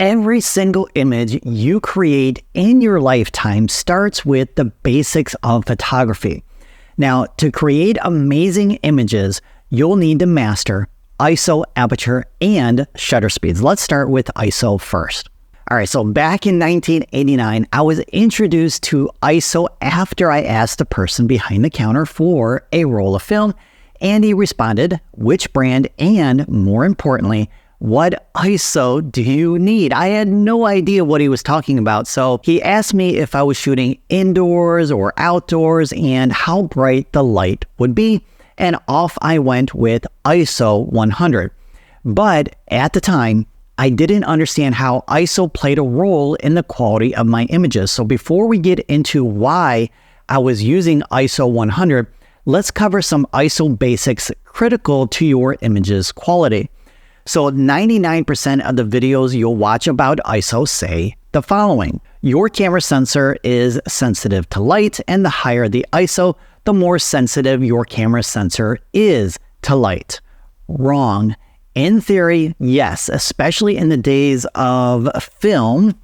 Every single image you create in your lifetime starts with the basics of photography. Now, to create amazing images, you'll need to master ISO, aperture, and shutter speeds. Let's start with ISO first. All right, so back in 1989, I was introduced to ISO after I asked the person behind the counter for a roll of film, and he responded, which brand, and more importantly, what ISO do you need? I had no idea what he was talking about, so he asked me if I was shooting indoors or outdoors and how bright the light would be, and off I went with ISO 100. But at the time, I didn't understand how ISO played a role in the quality of my images. So before we get into why I was using ISO 100, let's cover some ISO basics critical to your image's quality. So 99% of the videos you'll watch about ISO say the following: your camera sensor is sensitive to light, and the higher the ISO, the more sensitive your camera sensor is to light. Wrong. In theory, yes, especially in the days of film,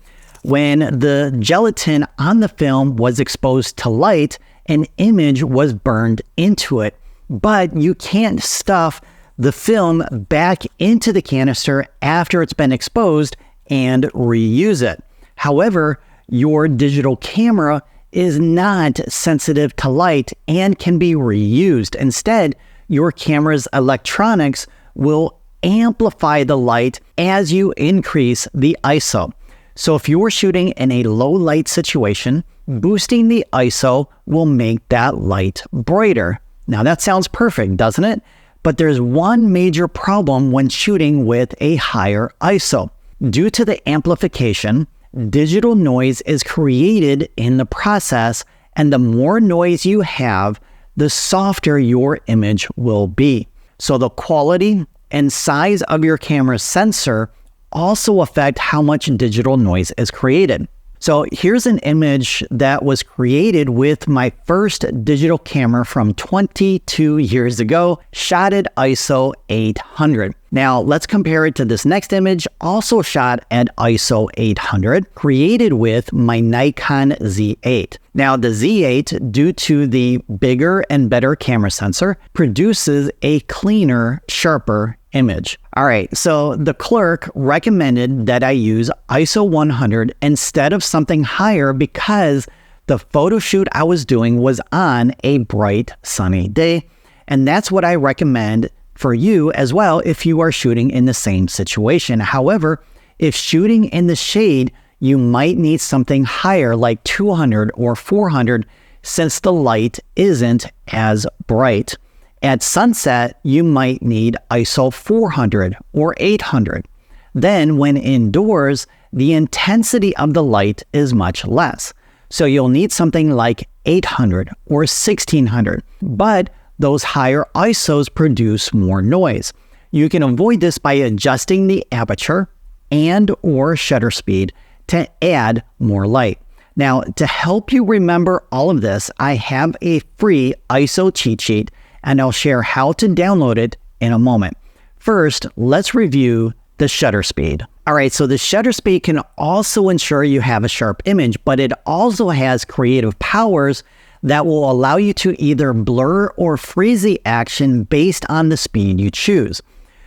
when the gelatin on the film was exposed to light, an image was burned into it. But you can't stuff the film back into the canister after it's been exposed and reuse it. However, your digital camera is not sensitive to light and can be reused. Instead, your camera's electronics will amplify the light as you increase the ISO. So if you're shooting in a low light situation, boosting the ISO will make that light brighter. Now that sounds perfect, doesn't it? But there's one major problem when shooting with a higher ISO. Due to the amplification, digital noise is created in the process, and the more noise you have, the softer your image will be. So the quality and size of your camera's sensor also affect how much digital noise is created. So here's an image that was created with my first digital camera from 22 years ago, shot at ISO 800. Now let's compare it to this next image, also shot at ISO 800, created with my Nikon Z8. Now the Z8, due to the bigger and better camera sensor, produces a cleaner, sharper image. All right, so the clerk recommended that I use ISO 100 instead of something higher because the photo shoot I was doing was on a bright, sunny day. And that's what I recommend for you as well if you are shooting in the same situation. However, if shooting in the shade, you might need something higher like 200 or 400 since the light isn't as bright. At sunset, you might need ISO 400 or 800. Then when indoors, the intensity of the light is much less. So you'll need something like 800 or 1600. But those higher ISOs produce more noise. You can avoid this by adjusting the aperture and or shutter speed to add more light. Now, to help you remember all of this, I have a free ISO cheat sheet, and I'll share how to download it in a moment. First, let's review the shutter speed. All right, so the shutter speed can also ensure you have a sharp image, but it also has creative powers that will allow you to either blur or freeze the action based on the speed you choose.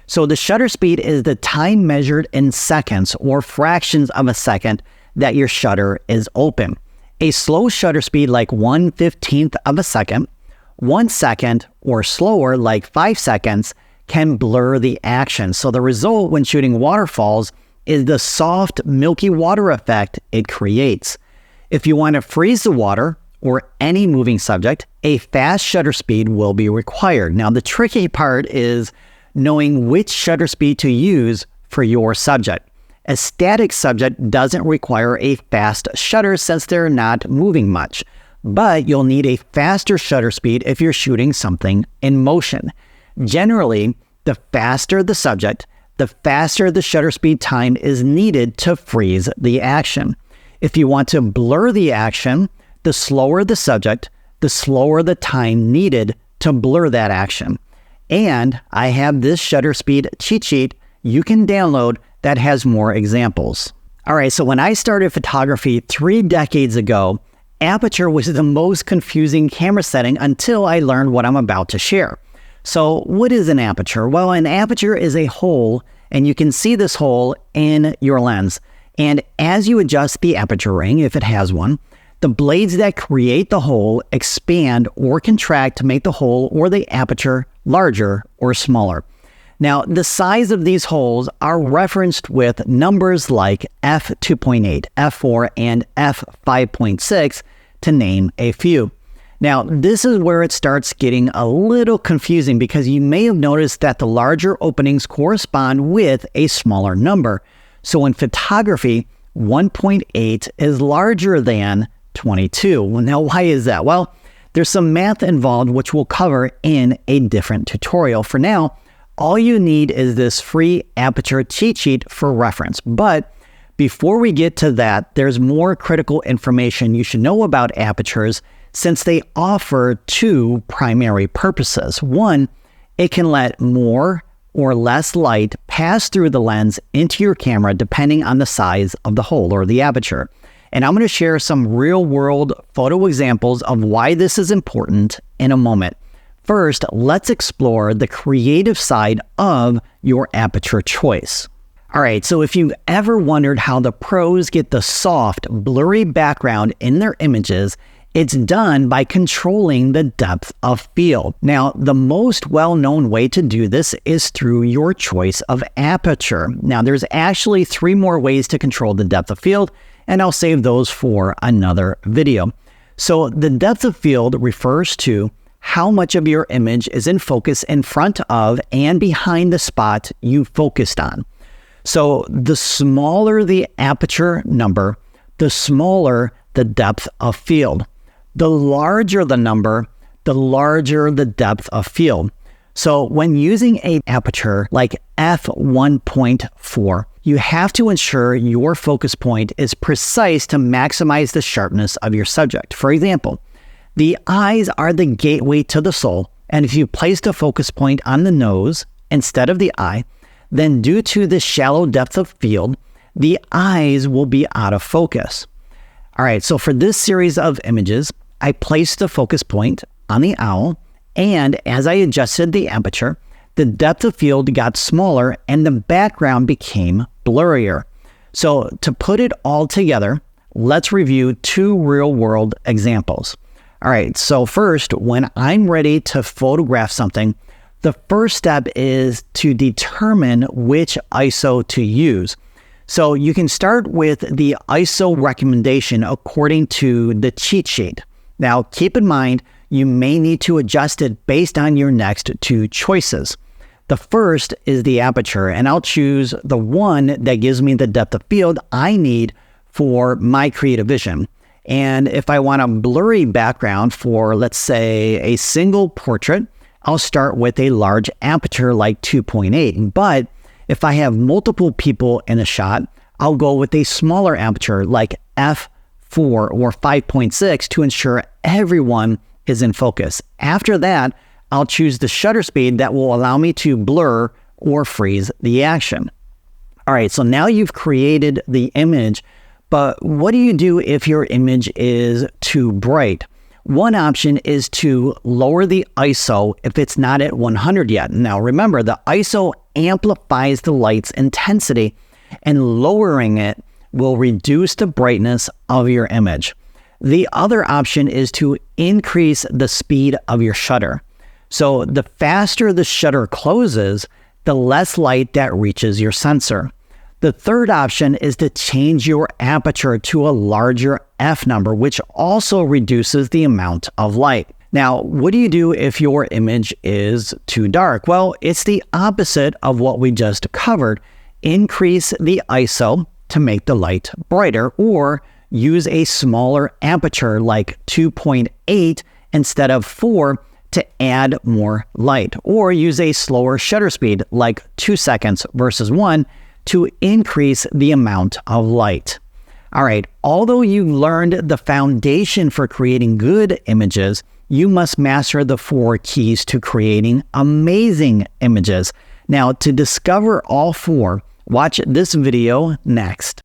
So the shutter speed is the time measured in seconds or fractions of a second that your shutter is open. A slow shutter speed like 1/15 of a second, 1 second, or slower like 5 seconds can blur the action. So the result when shooting waterfalls is the soft, milky water effect it creates. If you want to freeze the water or any moving subject, a fast shutter speed will be required. Now the tricky part is knowing which shutter speed to use for your subject. A static subject doesn't require a fast shutter since they're not moving much, but you'll need a faster shutter speed if you're shooting something in motion. Generally, the faster the subject, the faster the shutter speed time is needed to freeze the action. If you want to blur the action, the slower the subject, the slower the time needed to blur that action. And I have this shutter speed cheat sheet you can download that has more examples. All right, so when I started photography 3 decades ago, Aperture was the most confusing camera setting until I learned what I'm about to share. So what is an aperture? Well, an aperture is a hole, and you can see this hole in your lens. And as you adjust the aperture ring, if it has one, the blades that create the hole expand or contract to make the hole or the aperture larger or smaller. Now, the size of these holes are referenced with numbers like f2.8, f4, and f5.6 to name a few. Now, this is where it starts getting a little confusing because you may have noticed that the larger openings correspond with a smaller number. So in photography, 1.8 is larger than 22. Well, now, why is that? Well, there's some math involved which we'll cover in a different tutorial. For now, all you need is this free Aperture cheat sheet for reference. But before we get to that, there's more critical information you should know about apertures since they offer 2 primary purposes. One, it can let more or less light pass through the lens into your camera depending on the size of the hole or the aperture. And I'm going to share some real-world photo examples of why this is important in a moment. First, let's explore the creative side of your aperture choice. All right, so if you've ever wondered how the pros get the soft, blurry background in their images, it's done by controlling the depth of field. Now, the most well-known way to do this is through your choice of aperture. Now, there's actually 3 more ways to control the depth of field, and I'll save those for another video. So the depth of field refers to how much of your image is in focus in front of and behind the spot you focused on. So the smaller the aperture number, the smaller the depth of field. The larger the number, the larger the depth of field. So when using an aperture like f1.4, you have to ensure your focus point is precise to maximize the sharpness of your subject. For example, the eyes are the gateway to the soul, and if you place the focus point on the nose instead of the eye, then due to the shallow depth of field, the eyes will be out of focus. All right, so for this series of images, I placed the focus point on the owl, and as I adjusted the aperture, the depth of field got smaller and the background became blurrier. So to put it all together, let's review 2 real-world examples. All right, so first, when I'm ready to photograph something, the first step is to determine which ISO to use. So you can start with the ISO recommendation according to the cheat sheet. Now, keep in mind, you may need to adjust it based on your next 2 choices. The first is the aperture, and I'll choose the one that gives me the depth of field I need for my creative vision. And if I want a blurry background for, let's say, a single portrait, I'll start with a large aperture like 2.8. But if I have multiple people in a shot, I'll go with a smaller aperture like f4 or 5.6 to ensure everyone is in focus. After that, I'll choose the shutter speed that will allow me to blur or freeze the action. All right, so now you've created the image, but what do you do if your image is too bright? One option is to lower the ISO if it's not at 100 yet. Now remember, the ISO amplifies the light's intensity, and lowering it will reduce the brightness of your image. The other option is to increase the speed of your shutter. So the faster the shutter closes, the less light that reaches your sensor. The third option is to change your aperture to a larger f number, which also reduces the amount of light. Now, what do you do if your image is too dark? Well, it's the opposite of what we just covered. Increase the ISO to make the light brighter, or use a smaller aperture like 2.8 instead of 4 to add more light, or use a slower shutter speed like 2 seconds versus 1 to increase the amount of light. All right, although you learned the foundation for creating good images, you must master the 4 keys to creating amazing images. Now, to discover all 4, watch this video next.